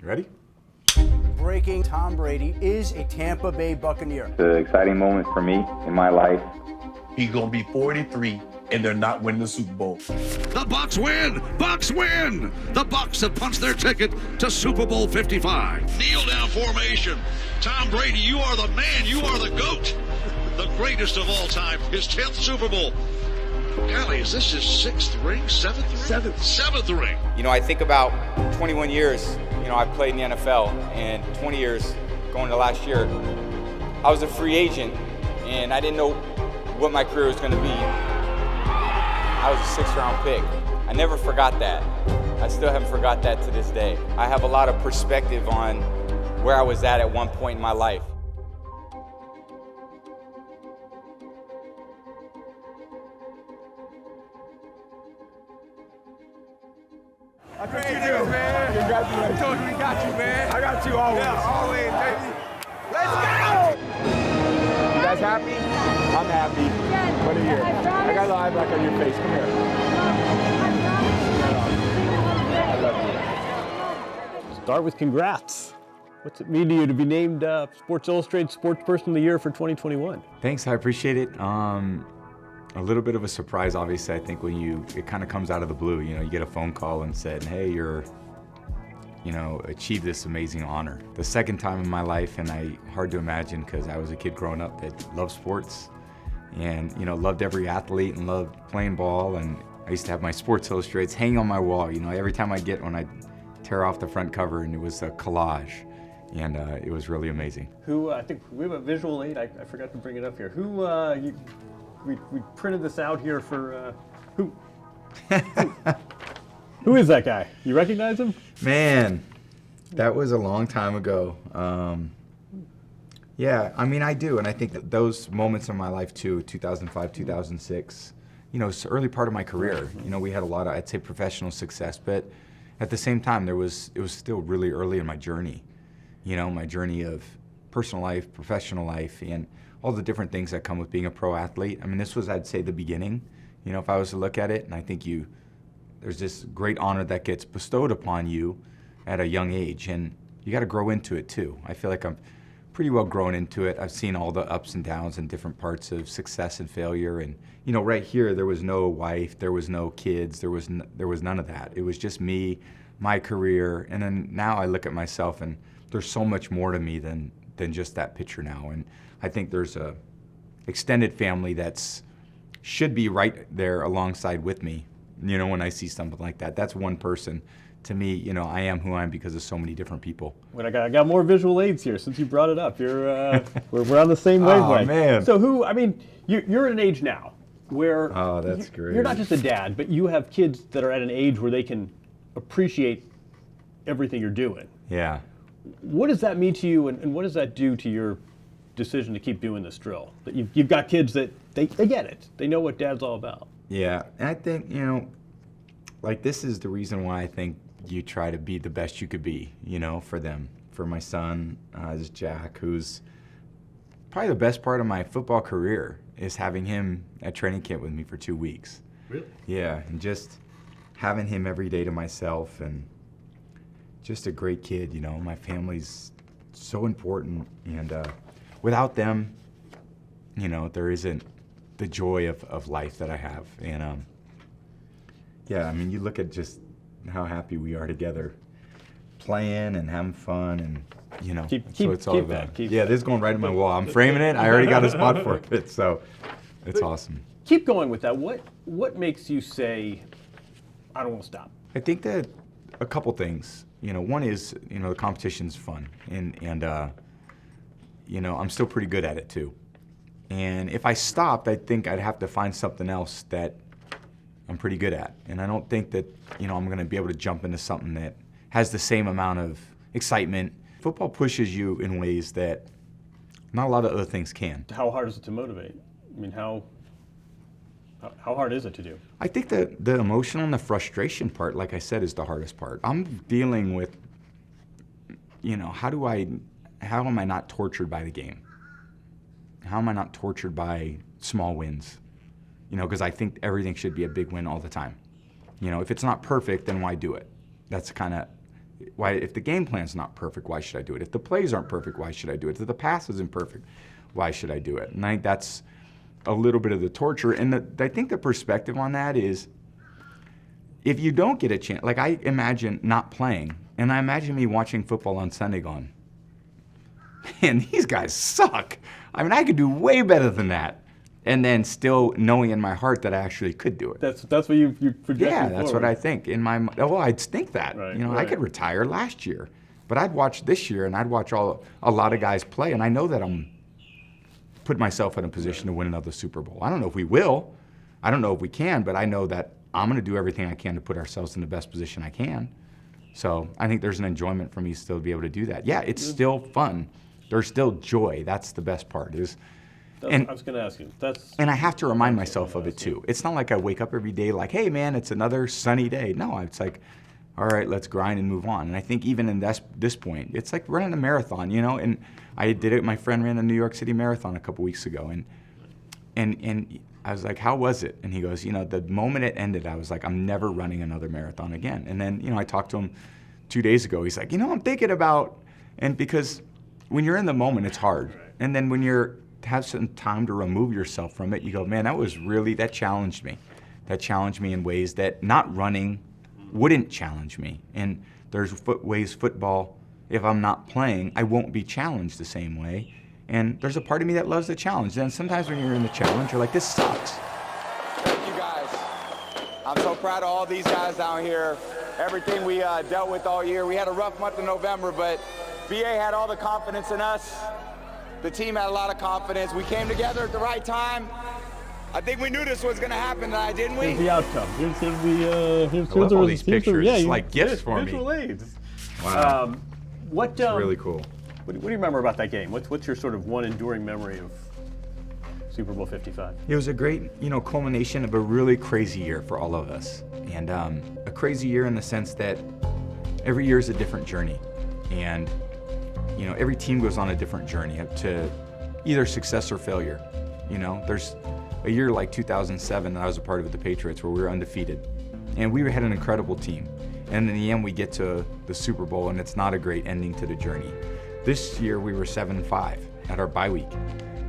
You ready? Breaking: Tom Brady is a Tampa Bay Buccaneer. It's an exciting moment for me in my life. He's going to be 43, and they're not winning the Super Bowl. The Bucs win! Bucs win! The Bucs have punched their ticket to Super Bowl 55. Kneel down formation. Tom Brady, you are the man. You are the GOAT. The greatest of all time. His 10th Super Bowl. Golly, is this his 6th ring? 7th ring? Seventh ring. You know, I think about 21 years, I played in the NFL, and 20 years going to last year, I was a free agent, and I didn't know what my career was going to be. I was a 6th round pick. I never forgot that. I still haven't forgot that to this day. I have a lot of perspective on where I was at one point in my life. I think you do, man. Congratulations. I told you we got you, man. I got you always. Yeah, always, baby. Let's go! You guys happy? I'm happy. Yes. What are you? I got the eye black on your face. Come here. I love you. Start with congrats. What's it mean to you to be named Sports Illustrated Sportsperson of the Year for 2021? Thanks, I appreciate it. A little bit of a surprise, obviously, I think, when it kind of comes out of the blue. You get a phone call and said, hey, you're, achieved this amazing honor. The second time in my life, and hard to imagine because I was a kid growing up that loved sports and, loved every athlete and loved playing ball. And I used to have my Sports Illustrateds hanging on my wall. Every time I get one, I'd tear off the front cover and it was a collage. And it was really amazing. Who, I think we have a visual aid. I forgot to bring it up here. Who, we printed this out here for, who? Who is that guy? You recognize him? Man, that was a long time ago. Yeah, I do, and I think that those moments in my life too, 2005, 2006, it's the early part of my career. We had a lot of, I'd say, professional success, but at the same time, it was still really early in my journey. My journey of personal life, professional life, and all the different things that come with being a pro athlete. This was, I'd say, the beginning, if I was to look at it, and I think there's this great honor that gets bestowed upon you at a young age, and you got to grow into it too. I feel like I'm pretty well grown into it. I've seen all the ups and downs and different parts of success and failure, and right here, there was no wife, there was no kids, there was none of that. It was just me, my career, and then now I look at myself, and there's so much more to me than just that picture now. And I think there's a extended family should be right there alongside with me, when I see something like that. That's one person. To me, I am who I am because of so many different people. Well, I got more visual aids here since you brought it up. You're, we're on the same wavelength. Oh, man. So you're at an age now where that's great. You're not just a dad, but you have kids that are at an age where they can appreciate everything you're doing. Yeah. What does that mean to you, and what does that do to your decision to keep doing this drill? That you've got kids that they get it. They know what dad's all about. Yeah, and I think, this is the reason why I think you try to be the best you could be, for them. For my son, is Jack, who's probably the best part of my football career is having him at training camp with me for 2 weeks. Really? Yeah, and just having him every day to myself, and just a great kid, My family's so important, and without them, there isn't the joy of life that I have. And yeah, you look at just how happy we are together, playing and having fun, and so it's all about. This is going right in my wall. I'm framing it. I already got a spot for it, so it's awesome. Keep going with that. What makes you say, I don't want to stop? I think that a couple things. One is, the competition's fun, and I'm still pretty good at it too. And if I stopped, I think I'd have to find something else that I'm pretty good at. And I don't think that, I'm going to be able to jump into something that has the same amount of excitement. Football pushes you in ways that not a lot of other things can. How hard is it to motivate? How hard is it to do? I think that the emotional and the frustration part, like I said, is the hardest part. I'm dealing with, how am I not tortured by the game? How am I not tortured by small wins? Because I think everything should be a big win all the time. If it's not perfect, then why do it? That's kind of Why, if the game plan's not perfect, why should I do it? If the plays aren't perfect, why should I do it? If the pass isn't perfect, why should I do it? And I think that's a little bit of the torture. And I think the perspective on that is, if you don't get a chance, like I imagine not playing, and I imagine me watching football on Sunday going, man, these guys suck. I mean, I could do way better than that. And then still knowing in my heart that I actually could do it. That's what you project. Yeah, that's what I think. I'd think that. Right, I could retire last year. But I'd watch this year, and I'd watch a lot of guys play, and I know that I'm putting myself in a position to win another Super Bowl. I don't know if we will. I don't know if we can, but I know that I'm going to do everything I can to put ourselves in the best position I can. So I think there's an enjoyment for me still to be able to do that. Yeah, it's still fun. There's still joy. That's the best part. I was going to ask you. And I have to remind myself of it too. It's not like I wake up every day like, hey man, it's another sunny day. No, it's like, all right, let's grind and move on. And I think even in this point, it's like running a marathon, And I did it. My friend ran the New York City Marathon a couple weeks ago, and I was like, how was it? And he goes, the moment it ended, I was like, I'm never running another marathon again. And then, I talked to him 2 days ago. He's like, I'm thinking about, and because when you're in the moment, it's hard. And then when you're have some time to remove yourself from it, you go, man, that challenged me. That challenged me in ways that not running wouldn't challenge me. And there's ways football, if I'm not playing, I won't be challenged the same way. And there's a part of me that loves the challenge. Then sometimes when you're in the challenge, you're like, this sucks. Thank you guys. I'm so proud of all these guys down here. Everything we dealt with all year. We had a rough month in November, but BA had all the confidence in us. The team had a lot of confidence. We came together at the right time. I think we knew this was going to happen tonight, didn't we? Here's the outcome. Here's I love all these pictures. It's like gifts for me. Visual aids. Wow. It's really cool. What do you remember about that game? What's your sort of one enduring memory of Super Bowl 55? It was a great, culmination of a really crazy year for all of us. And a crazy year in the sense that every year is a different journey. And every team goes on a different journey to either success or failure. There's a year like 2007 that I was a part of with the Patriots where we were undefeated. And we had an incredible team. And in the end, we get to the Super Bowl, and it's not a great ending to the journey. This year, we were 7-5 at our bye week.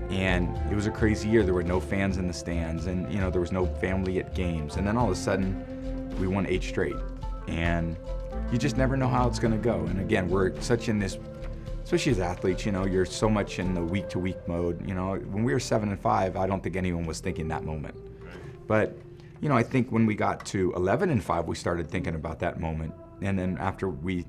And it was a crazy year. There were no fans in the stands, and there was no family at games. And then all of a sudden, we won 8 straight. And you just never know how it's going to go. And again, we're such in this, especially as athletes, you're so much in the week-to-week mode. When we were 7-5, I don't think anyone was thinking that moment. But, I think when we got to 11-5, we started thinking about that moment. And then after we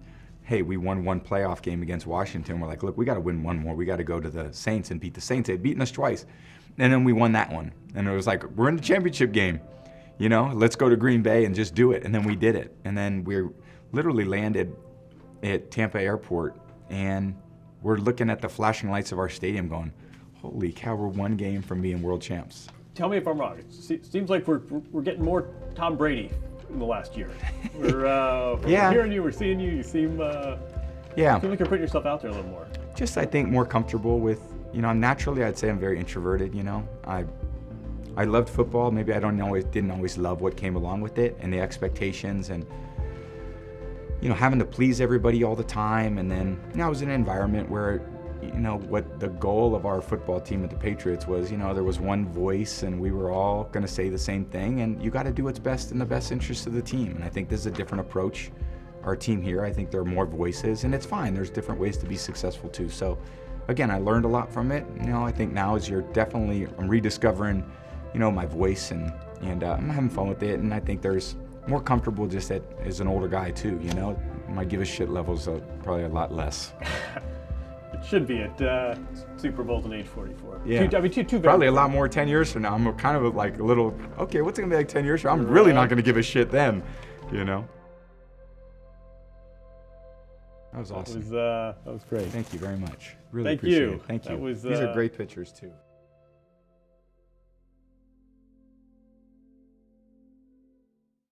won one playoff game against Washington, we're like, look, we got to win one more. We got to go to the Saints and beat the Saints. They'd beaten us twice. And then we won that one. And it was like, we're in the championship game. Let's go to Green Bay and just do it. And then we did it. And then we literally landed at Tampa Airport, and we're looking at the flashing lights of our stadium going, holy cow, we're one game from being world champs. Tell me if I'm wrong. It seems like we're getting more Tom Brady in the last year. We're hearing you, we're seeing you. You seem like you're putting yourself out there a little more. Just, I think, more comfortable with, naturally I'd say I'm very introverted, I loved football. Maybe I didn't always love what came along with it and the expectations and, having to please everybody all the time. And then, I was in an environment where, what the goal of our football team at the Patriots was, there was one voice and we were all going to say the same thing, and you got to do what's best in the best interest of the team. And I think this is a different approach. Our team here, I think there are more voices, and it's fine. There's different ways to be successful too. So again, I learned a lot from it. I think now I'm rediscovering, my voice and I'm having fun with it. And I think there's more comfortable just as an older guy too, My give a shit levels are probably a lot less. It should be at Super Bowls in age 44. Yeah. Probably a lot more 10 years from now. I'm kind of like a little, okay, what's it going to be like 10 years from now? I'm really not going to give a shit then, That was awesome. That was great. Thank you very much. Really Thank appreciate you. it. Thank you. That was, These are great pictures too.